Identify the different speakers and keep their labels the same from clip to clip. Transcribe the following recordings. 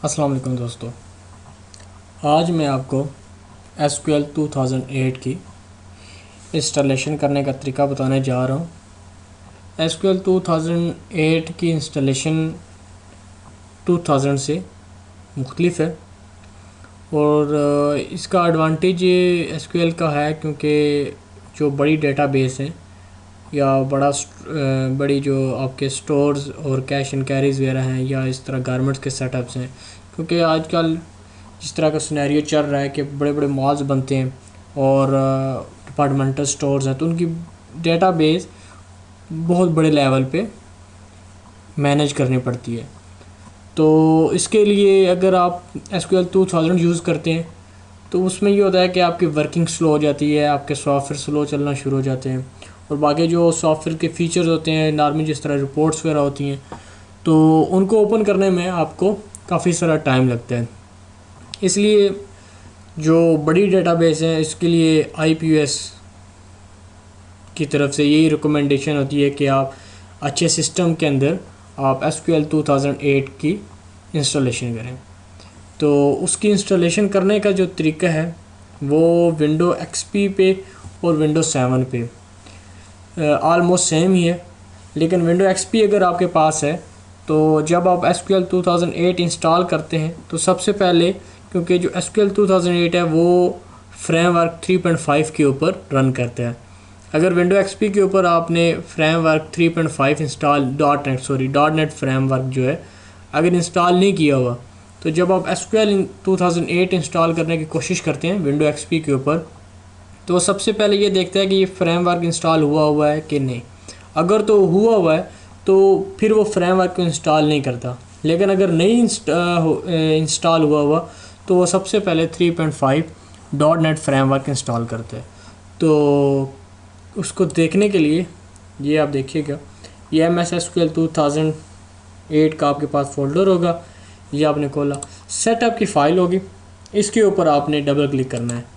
Speaker 1: अस्सलाम वालेकुम दोस्तों। आज मैं आपको SQL 2008 की इंस्टॉलेशन करने का तरीका बताने जा रहा हूँ। SQL 2008 की इंस्टॉलेशन 2000 से मुख्तलिफ है और इसका एडवांटेज ये SQL का है क्योंकि जो बड़ी डेटाबेस हैं या बड़ी जो आपके स्टोर्स और कैश एंड कैरीज वगैरह हैं या इस तरह गारमेंट्स के सेटअप्स हैं, क्योंकि आजकल जिस तरह का सिनेरियो चल रहा है कि बड़े बड़े मॉल्स बनते हैं और डिपार्टमेंटल स्टोर्स हैं, तो उनकी डेटाबेस बहुत बड़े लेवल पे मैनेज करनी पड़ती है। तो इसके लिए अगर आप SQL 2000 यूज़ करते हैं तो उसमें ये होता है कि आपकी वर्किंग स्लो हो जाती है, आपके सॉफ्टवेयर स्लो चलना शुरू हो जाते हैं और बाकी जो सॉफ्टवेयर के फीचर्स होते हैं नॉर्मल जिस तरह रिपोर्ट्स वगैरह होती हैं तो उनको ओपन करने में आपको काफ़ी सारा टाइम लगता है। इसलिए जो बड़ी डेटाबेस है इसके लिए IPS की तरफ से यही रिकमेंडेशन होती है कि आप अच्छे सिस्टम के अंदर आप SQL 2008 की इंस्टॉलेशन करें। तो उसकी इंस्टॉलेशन करने का जो तरीका है वो विंडो XP पे और विंडो 7 पे ऑलमोस्ट सेम ही है, लेकिन विंडो XP अगर आपके पास है तो जब आप SQL 2008 इंस्टॉल करते हैं तो सबसे पहले, क्योंकि जो SQL 2008 है वो फ्रेमवर्क 3.5 के ऊपर रन करता है। अगर विंडो XP के ऊपर आपने framework 3.5 install dot net framework जो है अगर इंस्टॉल नहीं किया हुआ तो जब आप SQL 2008 इंस्टॉल करने की कोशिश करते हैं विंडो XP के ऊपर तो सबसे पहले ये देखता है कि ये फ्रेमवर्क इंस्टॉल हुआ है कि नहीं। अगर तो हुआ है तो फिर वो फ्रेमवर्क को इंस्टॉल नहीं करता, लेकिन अगर नहीं इंस्टॉल हुआ तो वो सबसे पहले 3.5 डॉट नेट फ्रेमवर्क इंस्टॉल करते हैं। तो उसको देखने के लिए ये आप देखिएगा, ये MS SQL 2008 का आपके पास फोल्डर होगा, ये आपने खोला, सेटअप की फ़ाइल होगी, इसके ऊपर आपने डबल क्लिक करना है।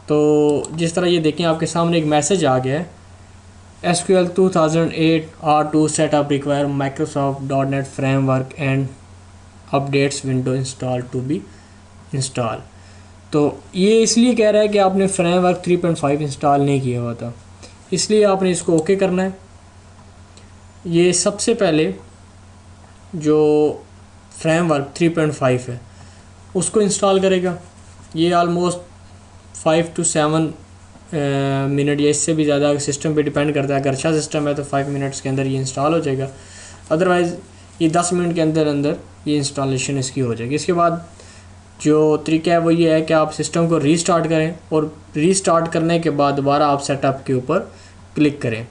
Speaker 1: तो जिस तरह ये देखें आपके सामने एक मैसेज आ गया है, SQL 2008 R2 setup require Microsoft.NET framework and updates window install to be install। तो ये इसलिए कह रहा है कि आपने फ्रेमवर्क 3.5 इंस्टॉल नहीं किया हुआ था, इसलिए आपने इसको ओके करना है। ये सबसे पहले जो फ्रेमवर्क 3.5 है उसको इंस्टॉल करेगा। ये ऑलमोस्ट 5 to 7 मिनट या इससे भी ज़्यादा सिस्टम पे डिपेंड करता है। अगर अच्छा सिस्टम है तो 5 मिनट्स के अंदर ये इंस्टॉल हो जाएगा, अदरवाइज़ ये 10 मिनट के अंदर अंदर ये इंस्टॉलेशन इसकी हो जाएगी। इसके बाद जो तरीका है वो ये है कि आप सिस्टम को रीस्टार्ट करें और रीस्टार्ट करने के बाद दोबारा आप सेटअप के ऊपर क्लिक करें।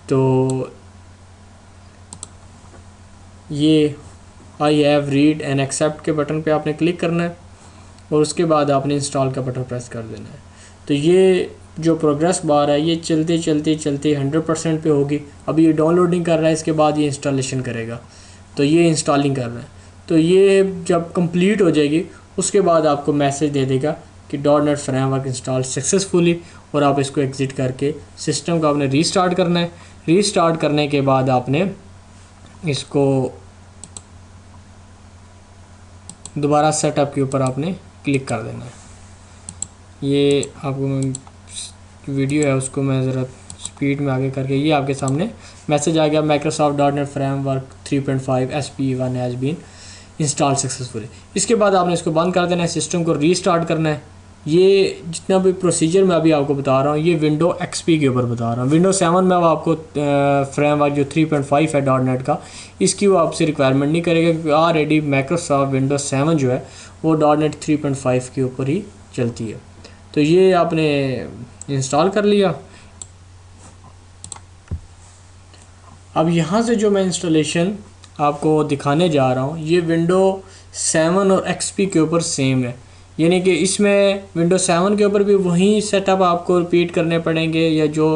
Speaker 1: तो ये I have read and accept के बटन पे आपने क्लिक करना है और उसके बाद आपने इंस्टॉल का बटन प्रेस कर देना है। तो ये जो प्रोग्रेस बार है ये चलते 100% पे होगी। अभी ये डाउनलोडिंग कर रहा है, इसके बाद ये इंस्टॉलेशन करेगा। तो ये इंस्टॉलिंग कर रहा है, तो ये जब कंप्लीट हो जाएगी उसके बाद आपको मैसेज दे देगा कि .NET फ्रेमवर्क इंस्टॉल सक्सेसफुली, और आप इसको एग्ज़िट करके सिस्टम को आपने रीस्टार्ट करना है। रीस्टार्ट करने के बाद आपने इसको दोबारा सेटअप के ऊपर आपने क्लिक कर देना है। ये आपको वीडियो है उसको मैं ज़रा स्पीड में आगे करके, ये आपके सामने मैसेज आ गया Microsoft.NET framework 3.5 SPE1 has been install successfully. इसके बाद आपने इसको बंद कर देना है, सिस्टम को रीस्टार्ट करना है। ये जितना भी प्रोसीजर मैं अभी आपको बता रहा हूँ ये विंडो XP के ऊपर बता रहा हूँ। विंडो 7 में अब आपको फ्रेमवर्क जो 3.5 है .NET का, इसकी वो आपसे रिक्वायरमेंट नहीं करेगा क्योंकि ऑलरेडी माइक्रोसॉफ्ट विंडो 7 जो है वो .NET 3.5 के ऊपर ही चलती है। तो ये आपने इंस्टॉल कर लिया। अब यहाँ से जो मैं इंस्टॉलेशन आपको दिखाने जा रहा हूँ ये विंडो 7 और XP के ऊपर सेम है, यानी कि इसमें विंडो 7 के ऊपर भी वही सेटअप आपको रिपीट करने पड़ेंगे या जो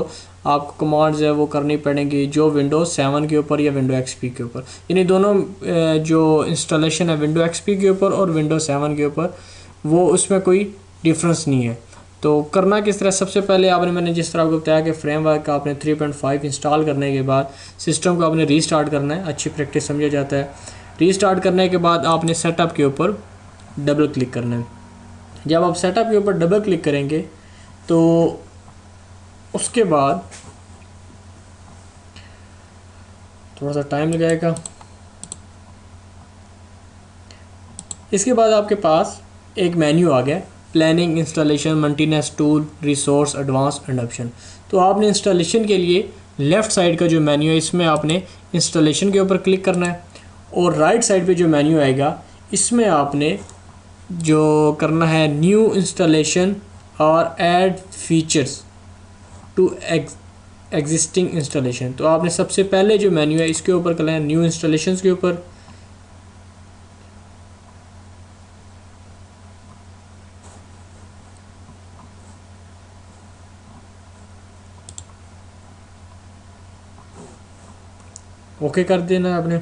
Speaker 1: आपको कमांड्स है वो करनी पड़ेंगी जो विंडो 7 के ऊपर या विंडो XP के ऊपर, यानी दोनों जो इंस्टॉलेशन है विंडो XP के ऊपर और विंडो 7 के ऊपर वो उसमें कोई डिफरेंस नहीं है। तो करना किस तरह, सबसे पहले मैंने जिस तरह आपको बताया कि फ्रेमवर्क का आपने 3.5 इंस्टॉल करने के बाद सिस्टम को आपने रीस्टार्ट करना है। अच्छी प्रैक्टिस समझा जाता है। रीस्टार्ट करने के बाद आपने सेटअप के ऊपर डबल क्लिक करना है। जब आप सेटअप के ऊपर डबल क्लिक करेंगे तो उसके बाद थोड़ा सा टाइम लगाएगा। इसके बाद आपके पास एक मेन्यू आ गया, planning, installation, maintenance, tool, resource, advance and option. तो आपने इंस्टॉलेशन के लिए लेफ़्ट साइड का जो मेन्यू है इसमें आपने इंस्टॉलेशन के ऊपर क्लिक करना है, और राइट साइड पे जो मेन्यू आएगा इसमें आपने जो करना है न्यू इंस्टॉलेशन और add features to existing installation. तो आपने सबसे पहले जो मेन्यू है इसके ऊपर करना है, न्यू इंस्टॉलेशन के ऊपर। ओके कर देना है आपने।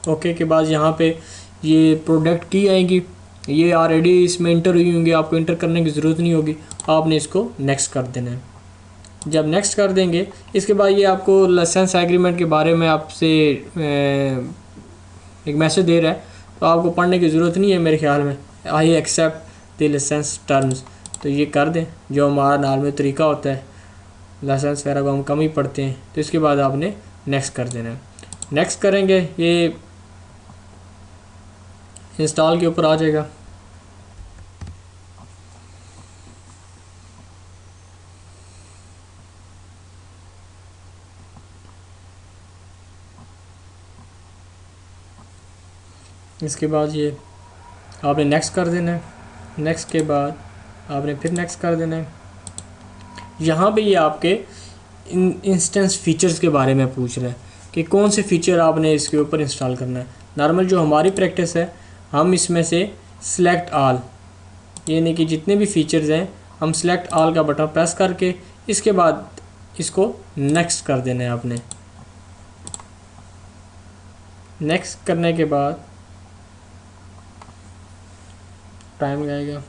Speaker 1: ओके के बाद यहाँ पे ये प्रोडक्ट की आएंगी, ये ऑलरेडी इसमें इंटर हुई होंगी, आपको इंटर करने की ज़रूरत नहीं होगी, आपने इसको नेक्स्ट कर देना है। जब नेक्स्ट कर देंगे इसके बाद ये आपको लाइसेंस एग्रीमेंट के बारे में आपसे एक मैसेज दे रहा है, तो आपको पढ़ने की ज़रूरत नहीं है मेरे ख्याल में। I accept the licence terms, तो ये कर दें, जो हमारा नॉर्मल तरीका होता है, लाइसेंस वगैरह को हम कम ही पढ़ते हैं। तो इसके बाद आपने नेक्स्ट कर देना है। नेक्स्ट करेंगे ये इंस्टॉल के ऊपर आ जाएगा। इसके बाद ये आपने नेक्स्ट कर देना है। नेक्स्ट के बाद आपने फिर नेक्स्ट कर देना है। यहाँ पे ये आपके इंस्टेंस फीचर्स के बारे में पूछ रहा है कि कौन से फीचर आपने इसके ऊपर इंस्टॉल करना है। नॉर्मल जो हमारी प्रैक्टिस है, हम इसमें से सिलेक्ट ऑल, यानी कि जितने भी फीचर्स हैं हम सिलेक्ट ऑल का बटन प्रेस करके इसके बाद इसको नेक्स्ट कर देना है आपने। नेक्स्ट करने के बाद टाइम लगेगा,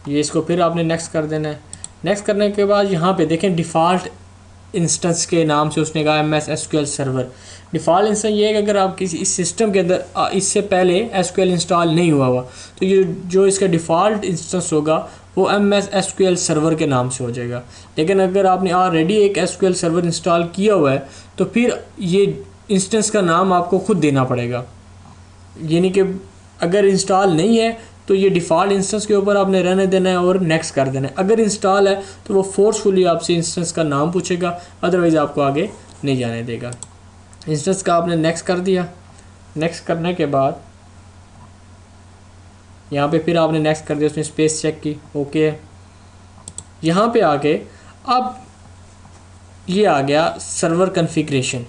Speaker 1: ये इसको फिर आपने नेक्स्ट कर देना है। नेक्स्ट करने के बाद यहाँ पे देखें डिफ़ॉल्ट इंस्टेंस के नाम से उसने कहा MS SQL server. Default instance ये है कि अगर आप किसी इस सिस्टम के अंदर इससे पहले SQL इंस्टॉल नहीं हुआ हुआ तो ये जो इसका डिफ़ॉल्ट इंस्टेंस होगा वो MS SQL सर्वर के नाम से हो जाएगा। लेकिन अगर आपने ऑलरेडी एक SQL सर्वर इंस्टॉल किया हुआ है तो फिर ये इंस्टेंस का नाम आपको खुद देना पड़ेगा, यानी कि अगर इंस्टॉल नहीं है तो ये डिफ़ॉल्ट इंस्टेंस के ऊपर आपने रहने देना है और नेक्स्ट कर देना है। अगर इंस्टॉल है तो वो फोर्सफुली आपसे इंस्टेंस का नाम पूछेगा, अदरवाइज़ आपको आगे नहीं जाने देगा। इंस्टेंस का आपने नेक्स्ट कर दिया। नेक्स्ट करने के बाद यहाँ पे फिर आपने नेक्स्ट कर दिया, उसमें स्पेस चेक की, ओके है। यहाँ पे आके अब ये आ गया सर्वर कन्फिग्रेशन।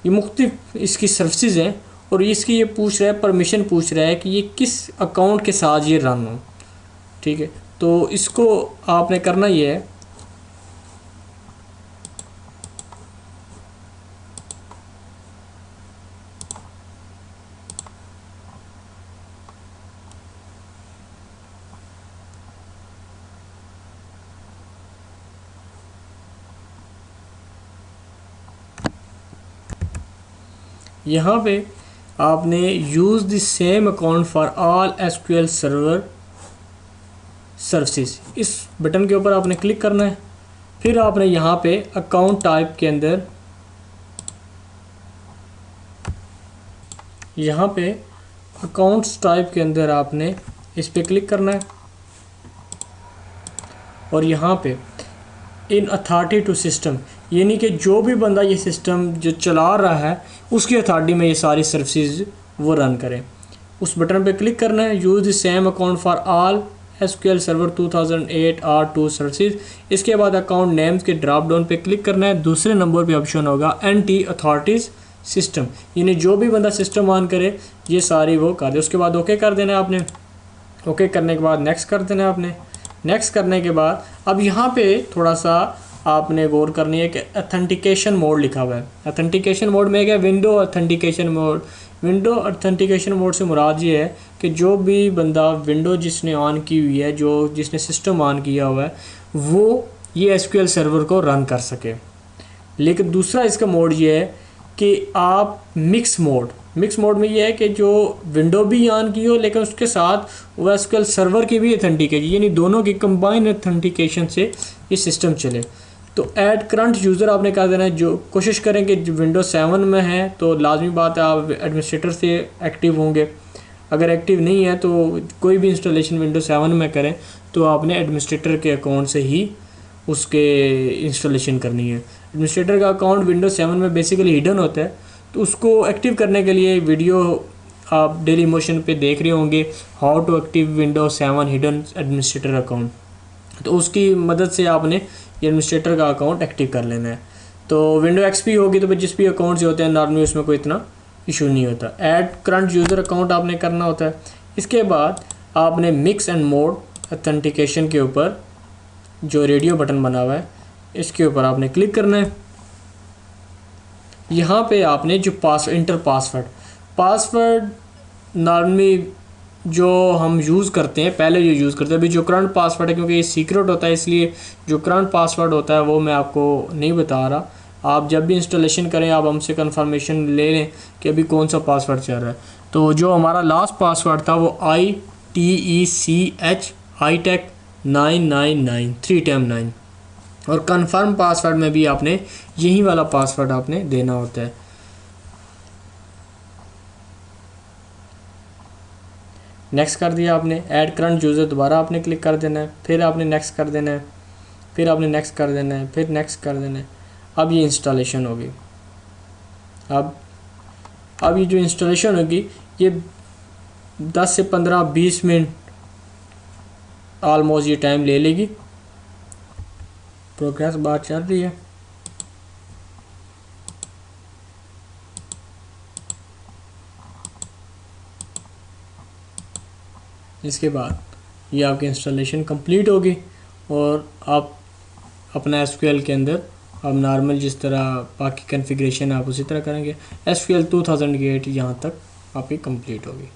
Speaker 1: ये मुख्तलिफ इसकी सर्विसेज हैं और इसकी ये पूछ रहा है, परमिशन पूछ रहा है कि ये किस अकाउंट के साथ ये रन हो। ठीक है, तो इसको आपने करना ये है, यहाँ पे आपने use the same account for all SQL server services, इस बटन के ऊपर आपने क्लिक करना है। फिर आपने यहाँ पे अकाउंट टाइप के अंदर यहाँ पे अकाउंट्स टाइप के अंदर आपने इस पे क्लिक करना है और यहाँ पे इन अथॉरिटी टू सिस्टम, यानी कि जो भी बंदा ये सिस्टम जो चला रहा है उसकी अथॉरिटी में ये सारी सर्विसेज वो रन करें, उस बटन पे क्लिक करना है। Use the same account for all SQL server 2008 R2 services. इसके बाद अकाउंट नेम्स के ड्रॉप डाउन पे क्लिक करना है। दूसरे नंबर पे ऑप्शन होगा NT अथॉरिटीज़ सिस्टम, यानी जो भी बंदा सिस्टम ऑन करे ये सारी वो कर दे। उसके बाद ओके कर देना है आपने। ओके करने के बाद नेक्स्ट कर देना है आपने। नेक्स्ट करने के बाद अब यहाँ पे थोड़ा सा आपने गौर करनी है कि अथेंटिकेशन मोड लिखा हुआ है। अथेंटिकेशन मोड में क्या, window authentication mode, window authentication mode से मुराद ये है कि जो भी बंदा विंडो जिसने ऑन की हुई है, जो जिसने सिस्टम ऑन किया हुआ है, वो ये SQL सर्वर को रन कर सके। लेकिन दूसरा इसका मोड ये है कि आप मिक्स मोड में ये है कि जो विंडो भी ऑन की हो लेकिन उसके साथ वो SQL सर्वर की भी ऑथेंटिकेशन, यानी दोनों की कंबाइन ऑथेंटिकेशन से ये सिस्टम चले। तो ऐड करंट यूज़र आपने कर देना है। जो कोशिश करें कि विंडो 7 में है तो लाजमी बात है आप एडमिनिस्ट्रेटर से एक्टिव होंगे। अगर एक्टिव नहीं है तो कोई भी इंस्टॉलेशन विंडो 7 में करें तो आपने एडमिनिस्ट्रेटर के अकाउंट से ही उसके इंस्टॉलेशन करनी है। एडमिनिस्ट्रेटर का अकाउंट विंडो 7 में बेसिकली हिडन होता है, तो उसको एक्टिव करने के लिए वीडियो आप डेली मोशन पे देख रहे होंगे, how to active window 7 hidden administrator account. तो उसकी मदद से आपने ये एडमिनिस्ट्रेटर का अकाउंट एक्टिव कर लेना है। तो विंडो XP होगी तो जिस भी अकाउंट से होते हैं नॉर्मली उसमें कोई इतना इशू नहीं होता। ऐड करंट यूज़र अकाउंट आपने करना होता है। इसके बाद आपने मिक्स एंड मोड ऑथेंटिकेशन के ऊपर जो रेडियो बटन बना हुआ है इसके ऊपर आपने क्लिक करना है। यहाँ पे आपने जो इंटर पासवर्ड नॉर्मली जो हम यूज़ करते हैं, पहले जो यूज़ करते हैं, अभी जो करंट पासवर्ड है क्योंकि ये सीक्रेट होता है इसलिए जो करंट पासवर्ड होता है वो मैं आपको नहीं बता रहा। आप जब भी इंस्टॉलेशन करें आप हमसे कंफर्मेशन ले लें कि अभी कौन सा पासवर्ड चल रहा है। तो जो हमारा लास्ट पासवर्ड था वो ITECH हाईटेक 999 3 टाइम 9, और कंफर्म पासवर्ड में भी आपने यही वाला पासवर्ड आपने देना होता है। नेक्स्ट कर दिया आपने। ऐड करंट यूज़र दोबारा आपने क्लिक कर देना है, फिर आपने नेक्स्ट कर देना है, फिर आपने नेक्स्ट कर देना है, फिर नेक्स्ट कर देना है। अब ये इंस्टॉलेशन होगी। अब ये जो इंस्टॉलेशन होगी ये 10 से 15-20 मिनट ऑलमोस्ट ये टाइम ले लेगी। प्रोग्रेस बार चल रही है। इसके बाद ये आपकी इंस्टॉलेशन कंप्लीट होगी और आप अपना SQL के अंदर अब नॉर्मल जिस तरह बाकी कॉन्फ़िगरेशन आप उसी तरह करेंगे। SQL 2008 यहाँ तक आपकी कंप्लीट होगी।